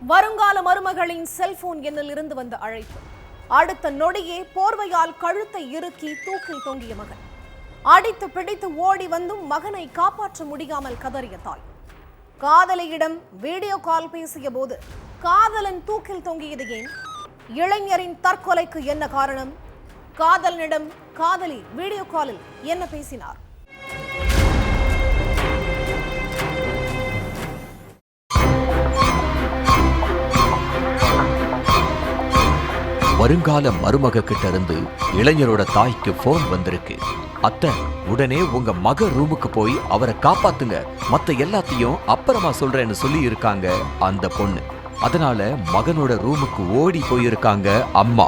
வருங்கால மருமகளின் செல்போன் எண்ணில் இருந்து வந்த அழைப்பு. அடுத்த நொடியே போர்வையால் கழுத்தை இறுக்கி தூக்கில் தொங்கிய மகன். அடித்து பிடித்து ஓடி வந்தும் மகனை காப்பாற்ற முடியாமல் கதறிய தாய். காதலியிடம் வீடியோ கால் பேசிய போது காதலன் தூக்கில் தொங்கியது ஏன்? இளைஞரின் தற்கொலைக்கு என்ன காரணம்? காதலனிடம் காதலி வீடியோ காலில் என்ன பேசினார்? வருங்கால மருமக கிட்ட இருந்து இளைஞரோட தாய்க்கு போன் வந்திருக்கு. அத்தை, உடனே உங்க மக ரூமுக்கு போய் அவரை காப்பாத்துங்க, மத்த எல்லாத்தையும் அப்புறமா சொல்றேன்னு சொல்லி இருக்காங்க அந்த பொண்ணு. அதனால மகனோட ரூமுக்கு ஓடி போயிருக்காங்க அம்மா.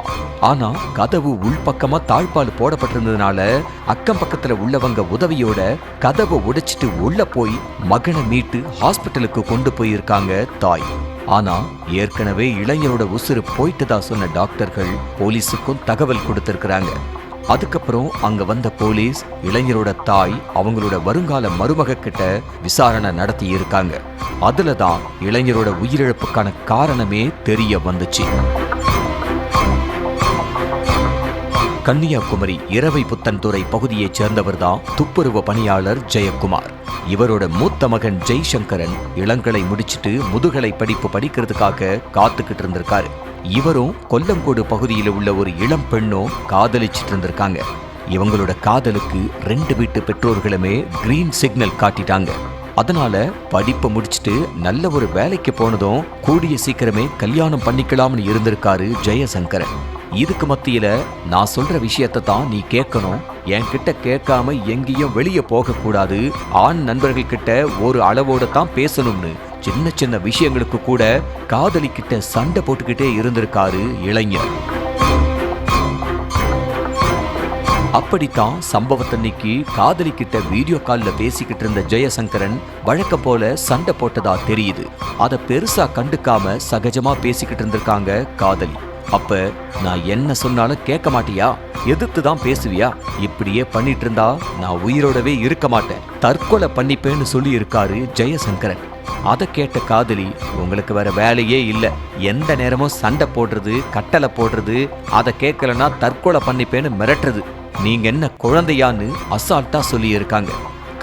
ஆனா கதவு உள்பக்கமா தாழ்பால் போடப்பட்டிருந்ததுனால அக்கம் பக்கத்துல உள்ளவங்க உதவியோட கதவை உடைச்சிட்டு உள்ள போய் மகனை மீட்டு ஹாஸ்பிட்டலுக்கு கொண்டு போயிருக்காங்க தாய். ஆனா ஏற்கனவே இளைஞரோட உசுறு போயிட்டுதா சொன்ன டாக்டர்கள் போலீஸுக்கும் தகவல் கொடுத்திருக்கிறாங்க. அதுக்கப்புறம் அங்க வந்த போலீஸ் இளைஞரோட தாய் அவங்களோட வருங்கால மருமக கிட்ட விசாரணை நடத்தி இருக்காங்க. அதுலதான் இளைஞரோட உயிரிழப்புக்கான காரணமே தெரிய வந்துச்சு. கன்னியாகுமரி இரவை புத்தன்துறை பகுதியைச் சேர்ந்தவர் தான் துப்புரவு பணியாளர் ஜெயக்குமார். இவரோட மூத்த மகன் ஜெய்சங்கரன் இளங்கலை முடிச்சிட்டு முதுகலை படிப்பு படிக்கிறதுக்காக காத்துக்கிட்டு இருந்திருக்காரு. இவரும் கொல்லங்கோடு பகுதியில் உள்ள ஒரு இளம் பெண்ணும் காதலிச்சிட்டு இருந்திருக்காங்க. இவங்களோட காதலுக்கு 2 வீட்டு பெற்றோர்களுமே கிரீன் சிக்னல் காட்டிட்டாங்க. அதனால படிப்பை முடிச்சுட்டு நல்ல ஒரு வேலைக்கு போனதும் கூடிய சீக்கிரமே கல்யாணம் பண்ணிக்கலாம்னு இருந்திருக்காரு ஜெயசங்கரன். இதுக்கு மத்தியில நான் சொல்ற விஷயத்தை தான் நீ கேட்கணும், என்கிட்ட கேட்காம எங்கேயும் வெளியே போக கூடாது, ஆண் நண்பர்கள் கிட்ட ஒரு அளவோட தான் பேசணும்னு சின்ன சின்ன விஷயங்களுக்கு கூட காதலி கிட்ட சண்டை போட்டுக்கிட்டே இருந்திருக்காரு இளைஞர். அப்படித்தான் சம்பவத்தன்னைக்கு காதலி கிட்ட வீடியோ கால்ல பேசிக்கிட்டு இருந்த ஜெயசங்கரன் வழக்கம் போல சண்டை போட்டதா தெரியுது. அதை பெருசா கண்டுக்காம சகஜமா பேசிக்கிட்டு இருந்திருக்காங்க காதலி. அப்ப நான் என்ன சொன்னாலும் கேட்க மாட்டியா, எதிர்த்து தான் பேசுவியா, இப்படியே பண்ணிட்டு இருந்தா நான் உயிரோடவே இருக்க மாட்டேன், தற்கொலை பண்ணிப்பேன்னு சொல்லி இருக்காரு ஜெயசங்கரன். அதை கேட்ட காதலி, உங்களுக்கு வேற வேலையே இல்லை, எந்த நேரமும் சண்டை போடுறது, கட்டளை போடுறது, அதை கேட்கலன்னா தற்கொலை பண்ணிப்பேன்னு மிரட்டுறது, நீங்க என்ன குழந்தையான்னு அசால்ட்டா சொல்லி இருக்காங்க.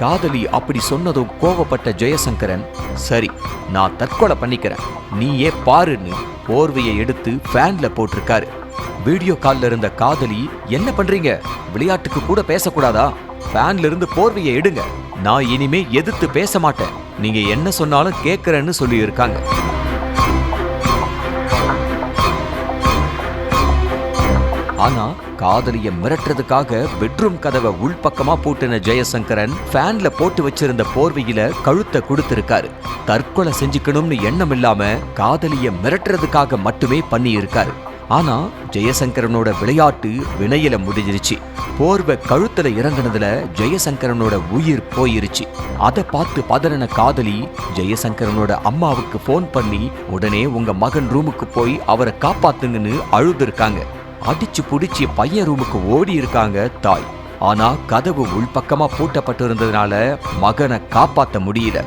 காதலி அப்படி சொன்னதும் கோவப்பட்ட ஜெயசங்கரன், சரி நான் தற்கொலை பண்ணிக்கிறேன், நீயே பாருன்னு போர்வையை எடுத்து ஃபேன்ல போட்டிருக்காரு. வீடியோ கால்ல இருந்த காதலி, என்ன பண்றீங்க, விளையாட்டுக்கு கூட பேசக்கூடாதா, ஃபேன்ல இருந்து போர்வையை எடுங்க, நான் இனிமே எதிர்த்து பேச மாட்டேன், நீங்க என்ன சொன்னாலும் கேட்கறேன்னு சொல்லி இருக்காங்க. ஆனா காதலிய மிரட்டுறதுக்காக பெட்ரூம் கதவை உள்பக்கமா பூட்டின ஜெயசங்கரன் ஃபேன்ல போட்டு வச்சிருந்த போர்வையில கழுத்தை கொடுத்திருக்காரு. தற்கொலை செஞ்சுக்கணும்னு எண்ணம் இல்லாம காதலிய மிரட்டுறதுக்காக மட்டுமே பண்ணி இருக்காரு. ஆனா ஜெயசங்கரனோட விளையாட்டு வினையில முடிஞ்சிருச்சு. போர்வை கழுத்துல இறங்குனதுல ஜெயசங்கரனோட உயிர் போயிருச்சு. அதை பார்த்து பதறின காதலி ஜெயசங்கரனோட அம்மாவுக்கு போன் பண்ணி உடனே உங்க மகன் ரூமுக்கு போய் அவரை காப்பாத்துங்கன்னு அழுதுருக்காங்க. அடிச்சு புடிச்சு பையன் ரூமுக்கு ஓடி இருக்காங்க தாய். ஆனா கதவு உள்பக்கமா பூட்டப்பட்டு இருந்ததுனால மகனை காப்பாத்த முடியல.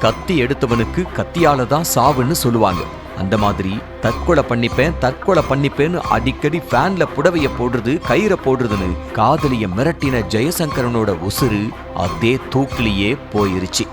கத்தி எடுத்தவனுக்கு கத்தியால தான் சாவுன்னு சொல்லுவாங்க. அந்த மாதிரி தற்கொலை பண்ணிப்பேன்னு அடிக்கடி ஃபேன்ல புடவைய போடுறது, கயிறை போடுறதுன்னு காதலிய மிரட்டின ஜெயசங்கரனோட உசுறு அதே தூக்கிலேயே போயிருச்சு.